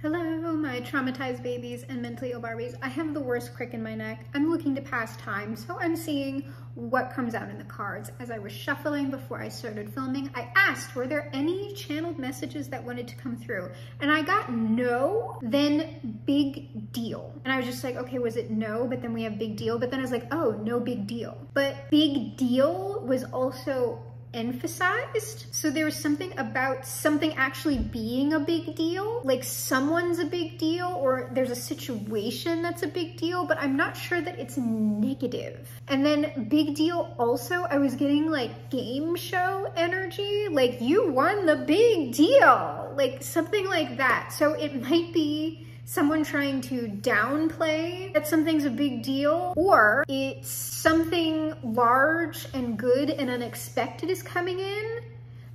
Hello, my traumatized babies and mentally ill Barbies. I have the worst crick in my neck. I'm looking to pass time, so I'm seeing what comes out in the cards. As I was shuffling before I started filming, I asked, were there any channeled messages that wanted to come through? And I got no, then big deal. And I was just like, okay, was it no? But then we have big deal. But then I was like, oh, no big deal. But big deal was also emphasized. So there was something about something actually being a big deal, like someone's a big deal, or there's a situation that's a big deal, but I'm not sure that it's negative. And then big deal also, I was getting like game show energy, like you won the big deal, like something like that. So it might be someone trying to downplay that something's a big deal, or it's something large and good and unexpected is coming in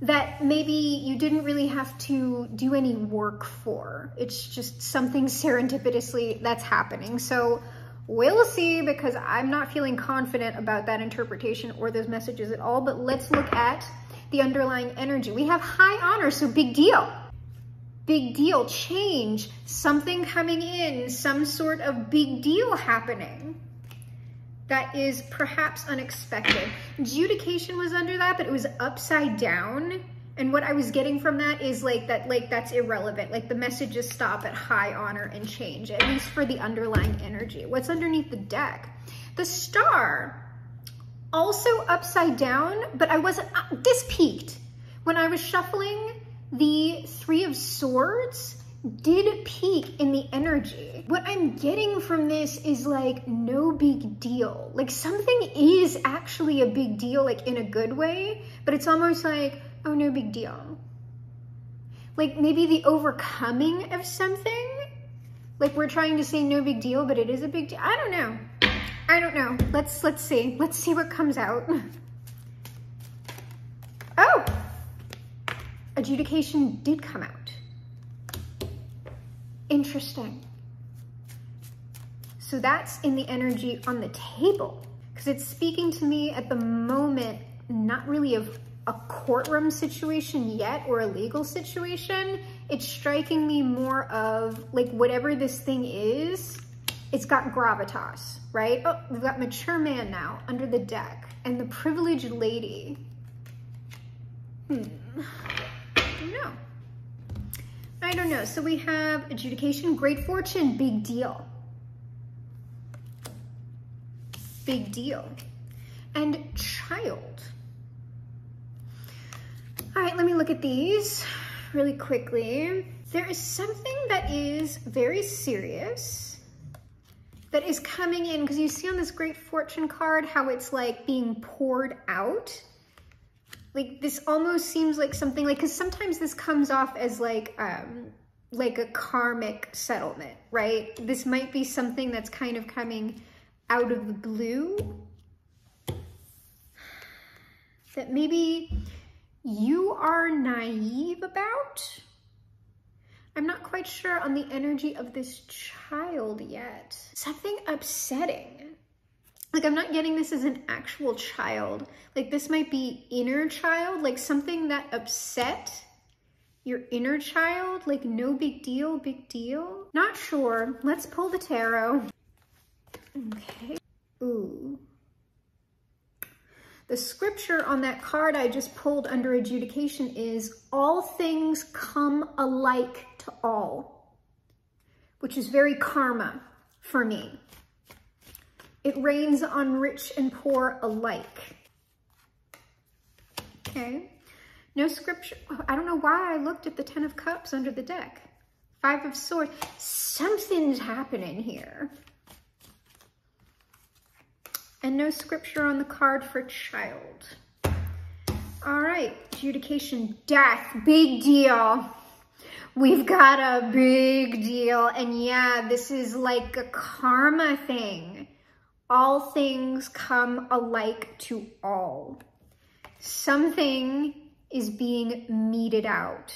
that maybe you didn't really have to do any work for. It's just something serendipitously that's happening. So we'll see, because I'm not feeling confident about that interpretation or those messages at all. But let's look at the underlying energy. We have high honor, so big deal. Big deal, change, something coming in, some sort of big deal happening that is perhaps unexpected. Adjudication was under that, but it was upside down. And what I was getting from that is that's irrelevant. Like the messages stop at high honor and change, at least for the underlying energy. What's underneath the deck? The star, also upside down, but I wasn't, this peaked. When I was shuffling, the Three of Swords did peak in the energy. What I'm getting from this is like no big deal. Like something is actually a big deal, like in a good way, but it's almost like, oh, no big deal. Like maybe the overcoming of something. Like we're trying to say no big deal, but it is a big deal. I don't know. I don't know. Let's see. Let's see what comes out. Oh! Adjudication did come out. Interesting. So that's in the energy on the table, because it's speaking to me at the moment, not really of a courtroom situation yet or a legal situation. It's striking me more of like whatever this thing is, it's got gravitas, right? Oh, we've got mature man now under the deck and the privileged lady. I don't know. So we have adjudication, great fortune, big deal. Big deal. And child. All right, let me look at these really quickly. There is something that is very serious that is coming in, because you see on this great fortune card how it's like being poured out. Like this almost seems like something like, because sometimes this comes off as like a karmic settlement, right? This might be something that's kind of coming out of the blue that maybe you are naive about. I'm not quite sure on the energy of this child yet. Something upsetting. Like I'm not getting this as an actual child. Like this might be inner child, like something that upset your inner child. Like no big deal, big deal. Not sure. Let's pull the tarot. Okay. Ooh. The scripture on that card I just pulled under adjudication is all things come alike to all, which is very karma for me. It rains on rich and poor alike. Okay. No scripture. Oh, I don't know why I looked at the 10 of Cups under the deck. 5 of Swords. Something's happening here. And no scripture on the card for child. All right. Adjudication, death. Big deal. We've got a big deal. And yeah, this is like a karma thing. All things come alike to all. Something is being meted out.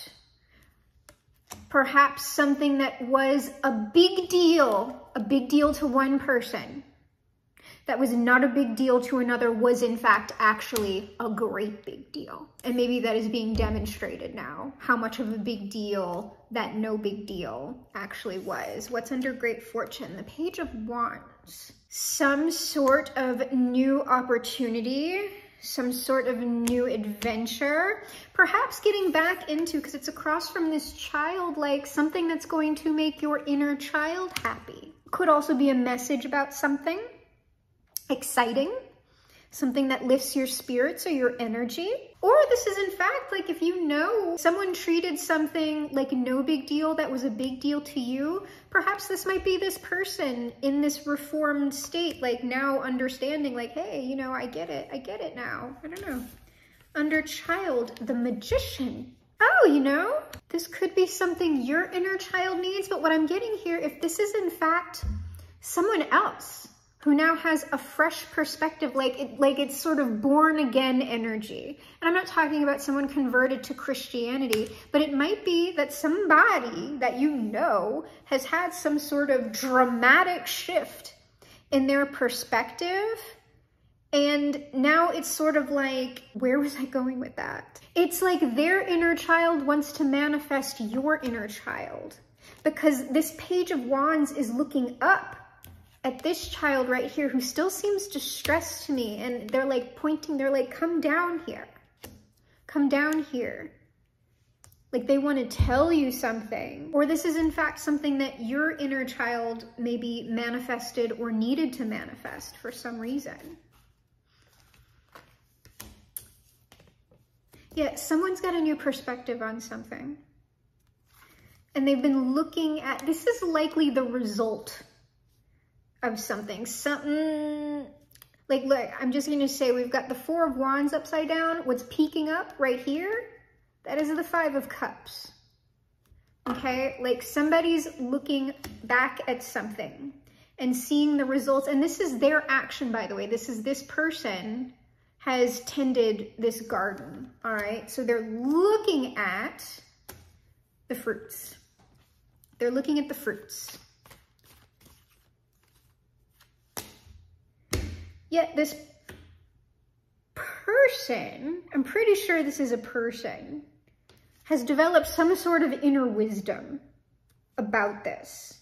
Perhaps something that was a big deal to one person, that was not a big deal to another was in fact actually a great big deal. And maybe that is being demonstrated now, how much of a big deal that no big deal actually was. What's under great fortune? The Page of Wands. Some sort of new opportunity, some sort of new adventure, perhaps getting back into, because it's across from this child, like something that's going to make your inner child happy. Could also be a message about something exciting, something that lifts your spirits or your energy. Or this is in fact like if you know someone treated something like no big deal that was a big deal to you, perhaps this might be this person in this reformed state, like now understanding like, hey, you know, I get it now. I don't know. Under child, the Magician. Oh, you know, this could be something your inner child needs, but what I'm getting here, if this is in fact someone else who now has a fresh perspective, like it's sort of born again energy. And I'm not talking about someone converted to Christianity, but it might be that somebody that you know has had some sort of dramatic shift in their perspective. And now it's sort of like, where was I going with that? It's like their inner child wants to manifest your inner child, because this Page of Wands is looking up at this child right here who still seems distressed to me, and they're like pointing, they're like, come down here. Come down here. Like they want to tell you something. Or this is in fact something that your inner child maybe manifested or needed to manifest for some reason. Yeah, someone's got a new perspective on something. And they've been looking at, this is likely the result of something, like, look, I'm just going to say we've got the Four of Wands upside down. What's peeking up right here, that is the Five of Cups. Okay, like somebody's looking back at something and seeing the results. And this is their action, by the way. This person has tended this garden. All right, so they're looking at the fruits. They're looking at the fruits. Yet this person, I'm pretty sure this is a person, has developed some sort of inner wisdom about this.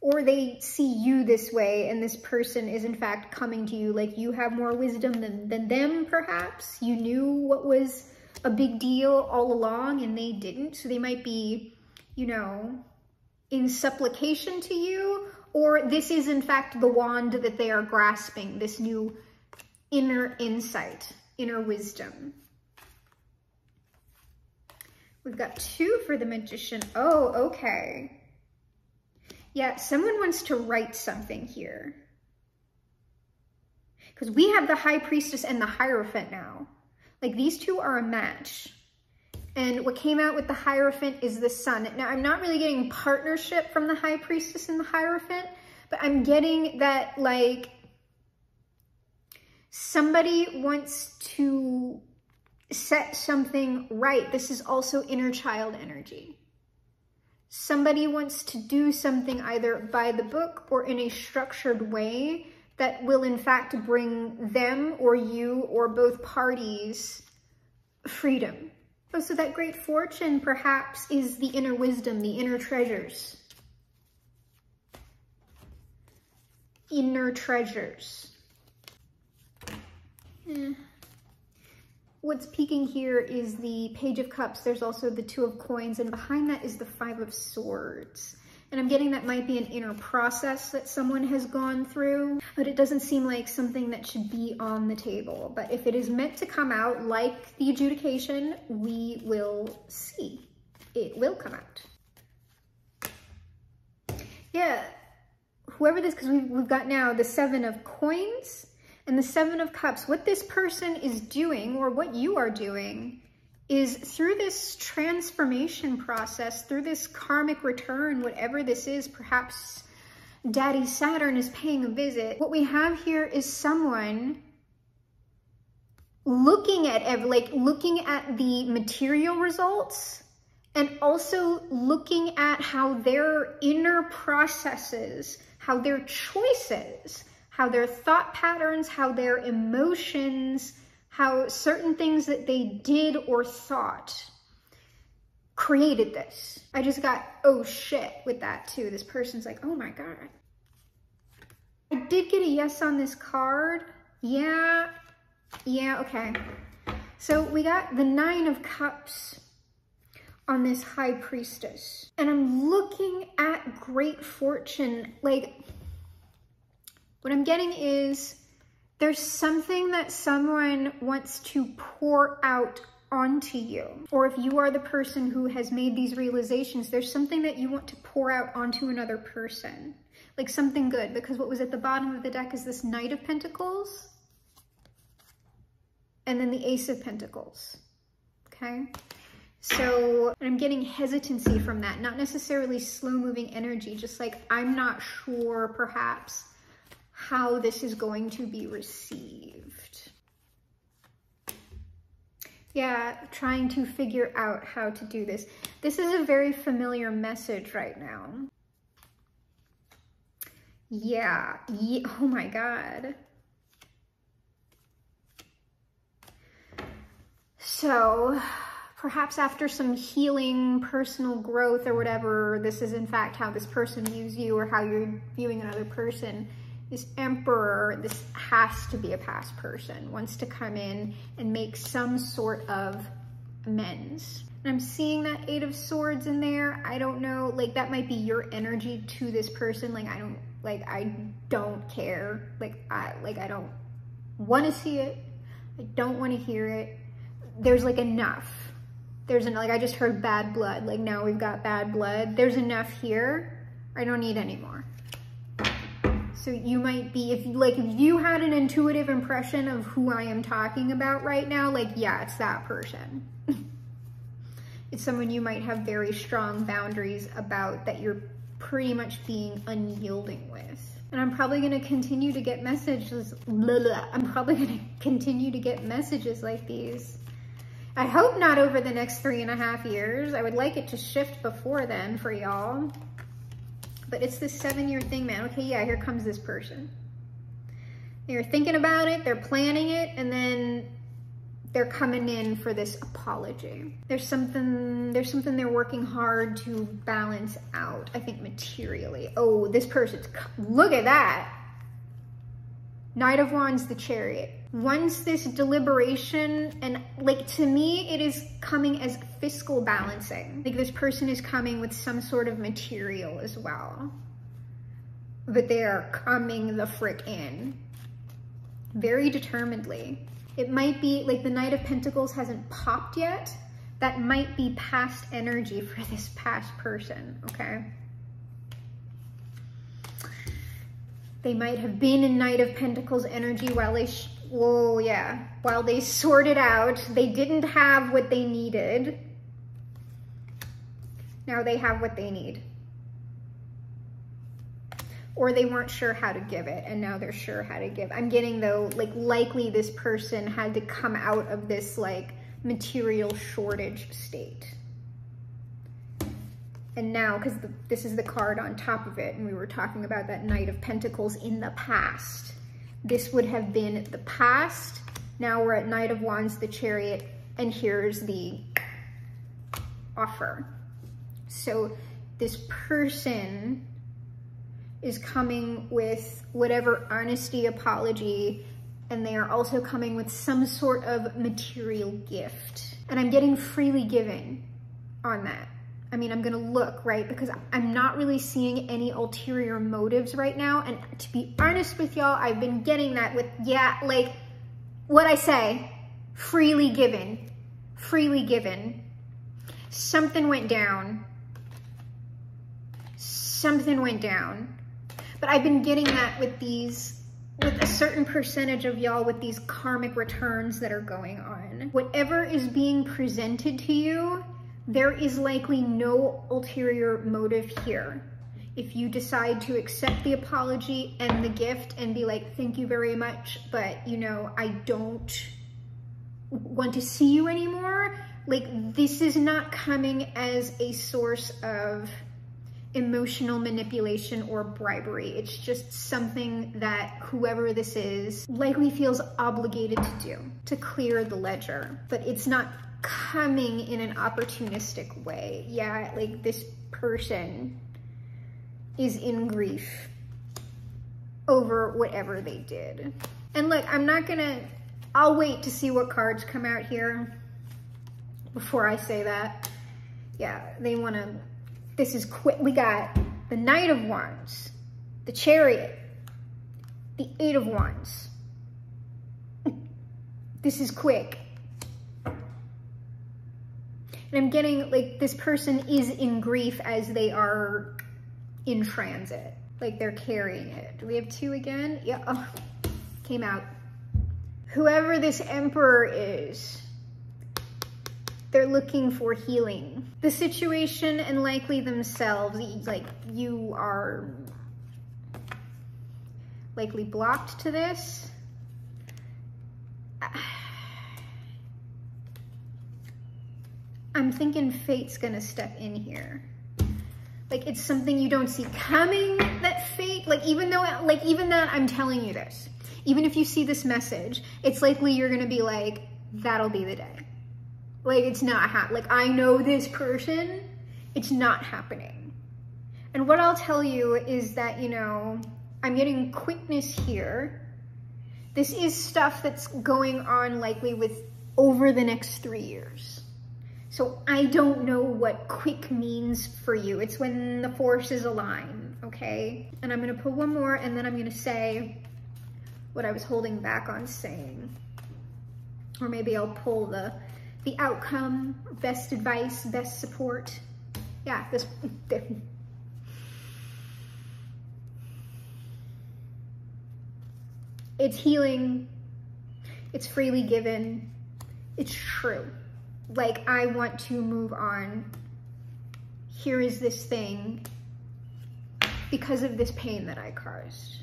Or they see you this way, and this person is in fact coming to you like you have more wisdom than them, perhaps. You knew what was a big deal all along and they didn't. So they might be, you know, in supplication to you. Or this is in fact the wand that they are grasping, this new inner insight, inner wisdom. We've got 2 for the Magician. Oh, okay. Yeah, someone wants to write something here. Because we have the High Priestess and the Hierophant now. Like these two are a match. And what came out with the Hierophant is the Sun. Now, I'm not really getting partnership from the High Priestess and the Hierophant, but I'm getting that, like, somebody wants to set something right. This is also inner child energy. Somebody wants to do something either by the book or in a structured way that will, in fact, bring them or you or both parties freedom. Oh, so that great fortune perhaps is the inner wisdom, the inner treasures. Inner treasures. What's peeking here is the Page of Cups. There's also the Two of Coins, and behind that is the Five of Swords. And I'm getting that might be an inner process that someone has gone through, but it doesn't seem like something that should be on the table. But if it is meant to come out like the adjudication, we will see. It will come out. Yeah, whoever this, because we've got now the Seven of Coins and the Seven of Cups. What this person is doing, or what you are doing, is through this transformation process, through this karmic return, whatever this is, perhaps Daddy Saturn is paying a visit. What we have here is someone looking at looking at the material results, and also looking at how their inner processes, how their choices, how their thought patterns, how their emotions, how certain things that they did or thought created this. I just got, oh shit, with that too. This person's like, oh my God. I did get a yes on this card. Yeah, okay. So we got the 9 of Cups on this High Priestess. And I'm looking at great fortune. Like, what I'm getting is there's something that someone wants to pour out onto you. Or if you are the person who has made these realizations, there's something that you want to pour out onto another person. Like something good, because what was at the bottom of the deck is this Knight of Pentacles. And then the Ace of Pentacles, okay? So I'm getting hesitancy from that, not necessarily slow moving energy, just like I'm not sure perhaps how this is going to be received. Yeah, trying to figure out how to do this. This is a very familiar message right now. Yeah, oh my God. So perhaps after some healing, personal growth or whatever, this is in fact how this person views you or how you're viewing another person. This Emperor, this has to be a past person, wants to come in and make some sort of amends. And I'm seeing that 8 of Swords in there. I don't know, like that might be your energy to this person. Like I don't care. I don't want to see it. I don't want to hear it. There's like enough. Like I just heard bad blood. Like now we've got bad blood. There's enough here. I don't need any more. So you might be, if you had an intuitive impression of who I am talking about right now, like, yeah, it's that person. It's someone you might have very strong boundaries about that you're pretty much being unyielding with. And I'm probably going to continue to get messages, I'm probably going to continue to get messages like these. I hope not over the next 3.5 years. I would like it to shift before then for y'all. But it's this 7-year thing, man. Okay, yeah, here comes this person. They're thinking about it, they're planning it, and then they're coming in for this apology. There's something they're working hard to balance out, I think materially. Oh, this person's, look at that. Knight of Wands, the Chariot. Once this deliberation, and like to me, it is coming as fiscal balancing. Like this person is coming with some sort of material as well. But they are coming the frick in. Very determinedly. It might be like the Knight of Pentacles hasn't popped yet. That might be past energy for this past person, okay? They might have been in Knight of Pentacles energy while they, while they sorted out. They didn't have what they needed. Now they have what they need. Or they weren't sure how to give it, and now they're sure how to give. I'm getting though, like likely this person had to come out of this like material shortage state. And now, because this is the card on top of it, and we were talking about that Knight of Pentacles in the past. This would have been the past. Now we're at Knight of Wands, the Chariot, and here's the offer. So this person is coming with whatever honesty, apology, and they are also coming with some sort of material gift. And I'm getting freely giving on that. I mean, I'm gonna look, right? Because I'm not really seeing any ulterior motives right now. And to be honest with y'all, I've been getting that with, yeah, like what I say, freely given, freely given. Something went down. Something went down. But I've been getting that with these, with a certain percentage of y'all with these karmic returns that are going on. Whatever is being presented to you, there is likely no ulterior motive here. If you decide to accept the apology and the gift and be like, thank you very much, but you know, I don't want to see you anymore. Like, this is not coming as a source of emotional manipulation or bribery. It's just something that whoever this is likely feels obligated to do to clear the ledger, but it's not coming in an opportunistic way. Yeah, like this person is in grief over whatever they did. And look, I'll wait to see what cards come out here before I say that. Yeah, this is quick. We got the Knight of Wands, the Chariot, the Eight of Wands. This is quick. And I'm getting like this person is in grief as they are in transit. Like they're carrying it. Do we have 2 again? Yeah, oh, came out. Whoever this Emperor is, they're looking for healing. The situation and likely themselves, like you are likely blocked to this. I'm thinking fate's gonna step in here. Like it's something you don't see coming, that fate, like even that I'm telling you this, even if you see this message, it's likely you're gonna be like, that'll be the day. Like it's not happening. Like I know this person, it's not happening. And what I'll tell you is that, you know, I'm getting quickness here. This is stuff that's going on likely with over the next 3 years. So I don't know what quick means for you. It's when the forces align, okay? And I'm gonna pull one more and then I'm gonna say what I was holding back on saying. Or maybe I'll pull the outcome, best advice, best support. Yeah, this. It's healing, it's freely given, it's true. Like, I want to move on. Here is this thing because of this pain that I caused.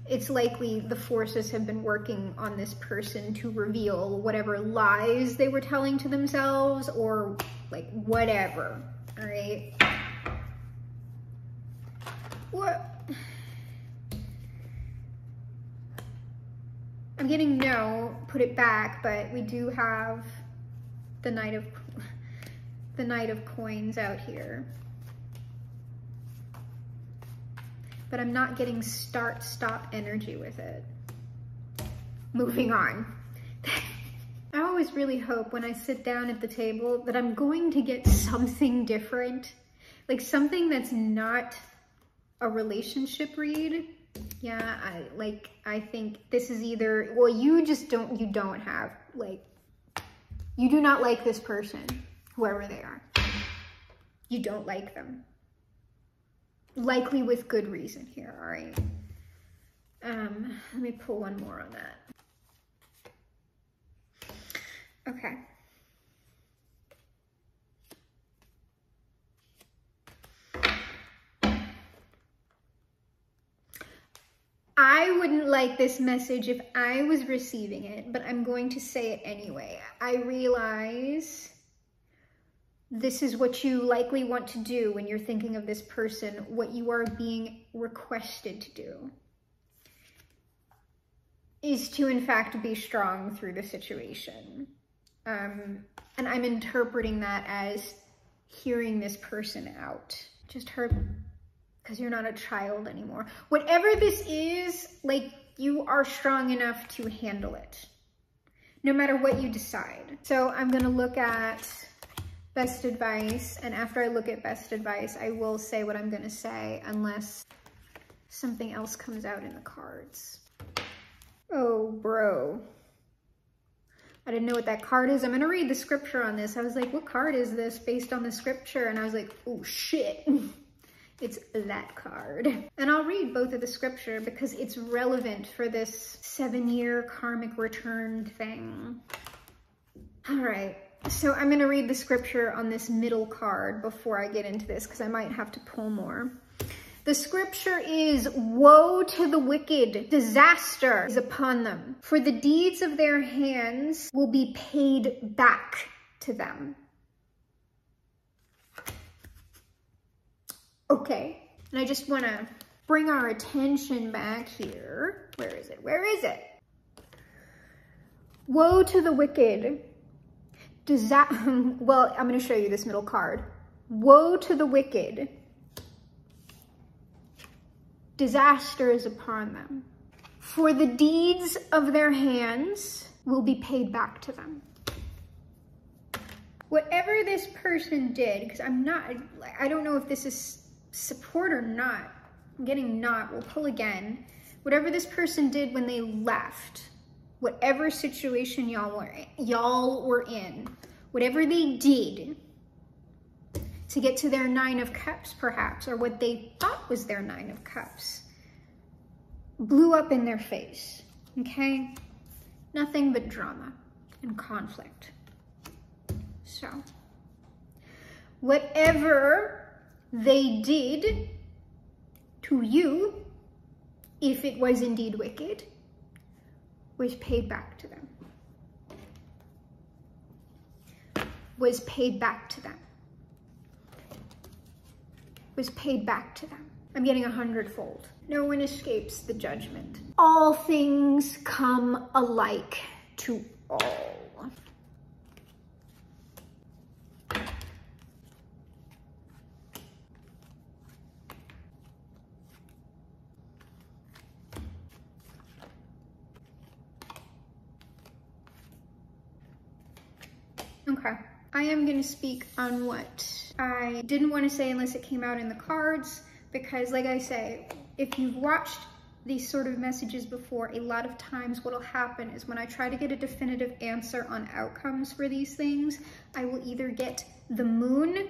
It's likely the forces have been working on this person to reveal whatever lies they were telling to themselves or like whatever, all right? What? I'm getting no, put it back, but we do have the Knight of Coins out here. But I'm not getting start, stop energy with it. Moving on. I always really hope when I sit down at the table that I'm going to get something different, like something that's not a relationship read. Yeah, I think this is either, well, you don't have, like, you do not like this person, whoever they are. You don't like them. Likely with good reason here, all right? Let me pull one more on that. Okay. I wouldn't like this message if I was receiving it, but I'm going to say it anyway. I realize this is what you likely want to do when you're thinking of this person, what you are being requested to do is to, in fact, be strong through the situation. And I'm interpreting that as hearing this person out. Just her, because you're not a child anymore. Whatever this is, like, you are strong enough to handle it, no matter what you decide. So I'm gonna look at best advice, and after I look at best advice, I will say what I'm gonna say, unless something else comes out in the cards. Oh, bro. I didn't know what that card is. I'm gonna read the scripture on this. I was like, what card is this based on the scripture? And I was like, oh shit. It's that card. And I'll read both of the scripture because it's relevant for this 7-year karmic return thing. All right, so I'm gonna read the scripture on this middle card before I get into this because I might have to pull more. The scripture is, woe to the wicked, disaster is upon them, for the deeds of their hands will be paid back to them. Okay, and I just want to bring our attention back here. Where is it? Where is it? Woe to the wicked. Well, I'm going to show you this middle card. Woe to the wicked. Disaster is upon them. For the deeds of their hands will be paid back to them. Whatever this person did, because I don't know if this is support or not. I'm getting not, we'll pull again. Whatever this person did when they left, whatever situation y'all were in, whatever they did to get to their 9 of Cups perhaps, or what they thought was their 9 of Cups, blew up in their face, okay? Nothing but drama and conflict. So, whatever they did to you, if it was indeed wicked, was paid back to them. Was paid back to them. Was paid back to them. I'm getting 100-fold. No one escapes the judgment. All things come alike to all. Okay, I am going to speak on what I didn't want to say unless it came out in the cards, because like I say, if you've watched these sort of messages before, a lot of times what'll happen is when I try to get a definitive answer on outcomes for these things, I will either get the Moon,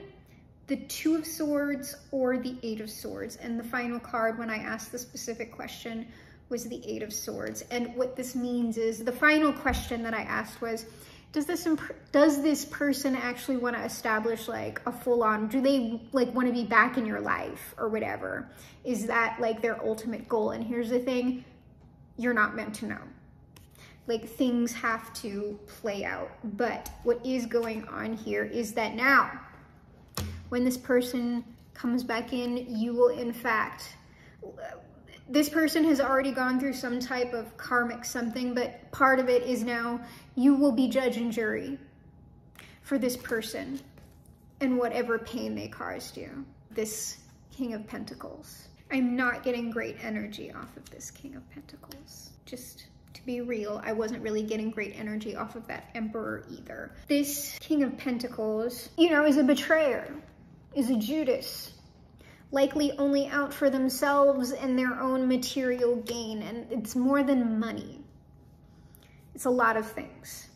the 2 of Swords, or the 8 of Swords. And the final card when I asked the specific question was the 8 of Swords. And what this means is, the final question that I asked was, does this person actually want to establish like a full-on, do they like want to be back in your life or whatever? Is that like their ultimate goal? And here's the thing, you're not meant to know. Like, things have to play out. But what is going on here is that now, when this person comes back in, you will in fact, this person has already gone through some type of karmic something, but part of it is now you will be judge and jury for this person and whatever pain they caused you. This King of Pentacles. I'm not getting great energy off of this King of Pentacles. Just to be real, I wasn't really getting great energy off of that Emperor either. This King of Pentacles, you know, is a betrayer, is a Judas. Likely only out for themselves and their own material gain. And it's more than money. It's a lot of things.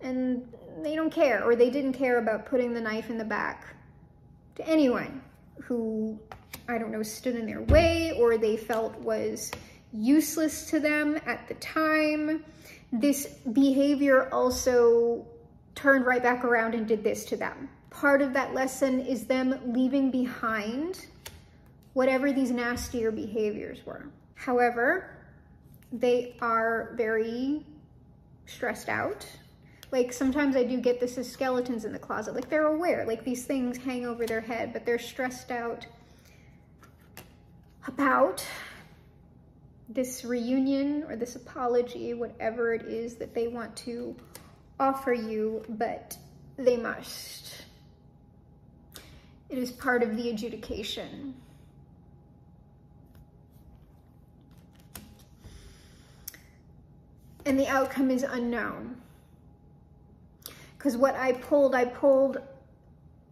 And they don't care, or they didn't care about putting the knife in the back to anyone who, I don't know, stood in their way or they felt was useless to them at the time. This behavior also turned right back around and did this to them. Part of that lesson is them leaving behind whatever these nastier behaviors were. However, they are very stressed out. Like, sometimes I do get this as skeletons in the closet. Like, they're aware, like these things hang over their head, but they're stressed out about this reunion or this apology, whatever it is that they want to offer you, but they must. It is part of the adjudication. And the outcome is unknown. Because what I pulled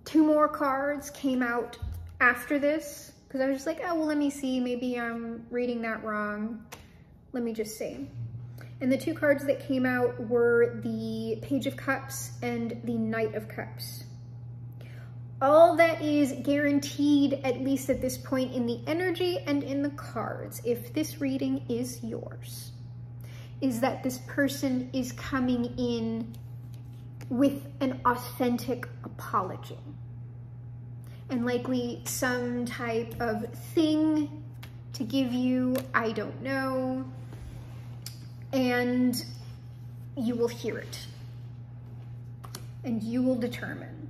2 more cards, came out after this. Because I was just like, oh, well, let me see. Maybe I'm reading that wrong. Let me just see. And the 2 cards that came out were the Page of Cups and the Knight of Cups. All that is guaranteed, at least at this point in the energy and in the cards, if this reading is yours, is that this person is coming in with an authentic apology and likely some type of thing to give you, I don't know, and you will hear it and you will determine.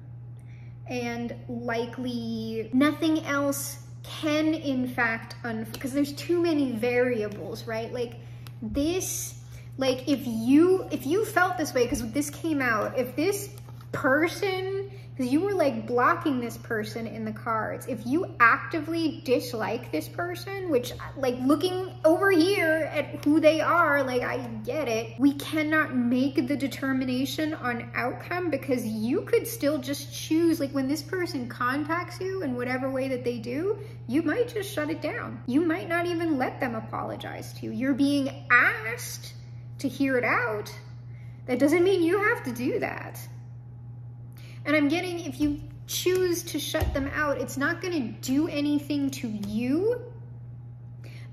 And likely nothing else can in fact, because there's too many variables, right? Like this, like if you felt this way, because this came out, if this person, because you were like blocking this person in the cards, if you actively dislike this person, which like looking over here at who they are, like I get it, we cannot make the determination on outcome, because you could still just choose, like when this person contacts you in whatever way that they do, you might just shut it down. You might not even let them apologize to you. You're being asked to hear it out. That doesn't mean you have to do that. And I'm getting, if you choose to shut them out, it's not going to do anything to you,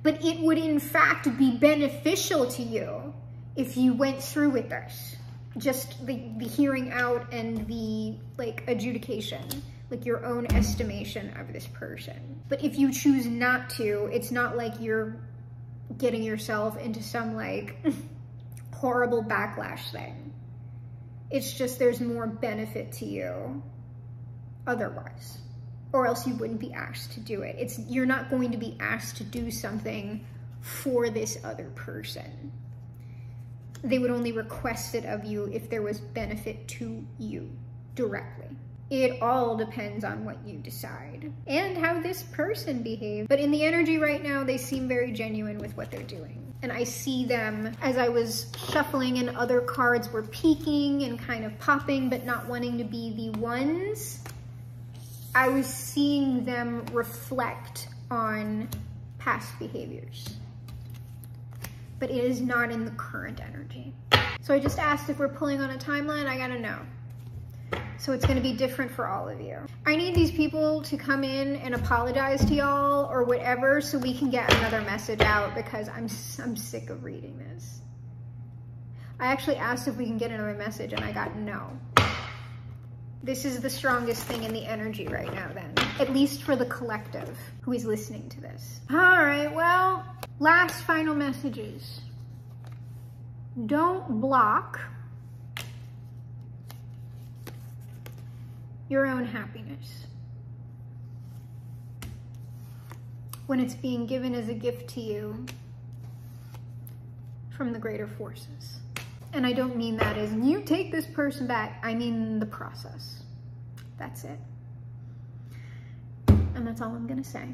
but it would in fact be beneficial to you if you went through with this. Just the hearing out and the like adjudication, like your own estimation of this person. But if you choose not to, it's not like you're getting yourself into some like horrible backlash thing. It's just there's more benefit to you otherwise, or else you wouldn't be asked to do it. You're not going to be asked to do something for this other person. They would only request it of you if there was benefit to you directly. It all depends on what you decide and how this person behaves. But in the energy right now, they seem very genuine with what they're doing. And I see them, as I was shuffling and other cards were peeking and kind of popping, but not wanting to be the ones, I was seeing them reflect on past behaviors. But it is not in the current energy. So I just asked if we're pulling on a timeline. I gotta know. So it's gonna be different for all of you. I need these people to come in and apologize to y'all or whatever, so we can get another message out, because I'm sick of reading this. I actually asked if we can get another message and I got no. This is the strongest thing in the energy right now then, at least for the collective who is listening to this. All right, well, last final messages. Don't block your own happiness when it's being given as a gift to you from the greater forces. And I don't mean that as you take this person back. I mean the process. That's it. And that's all I'm gonna say.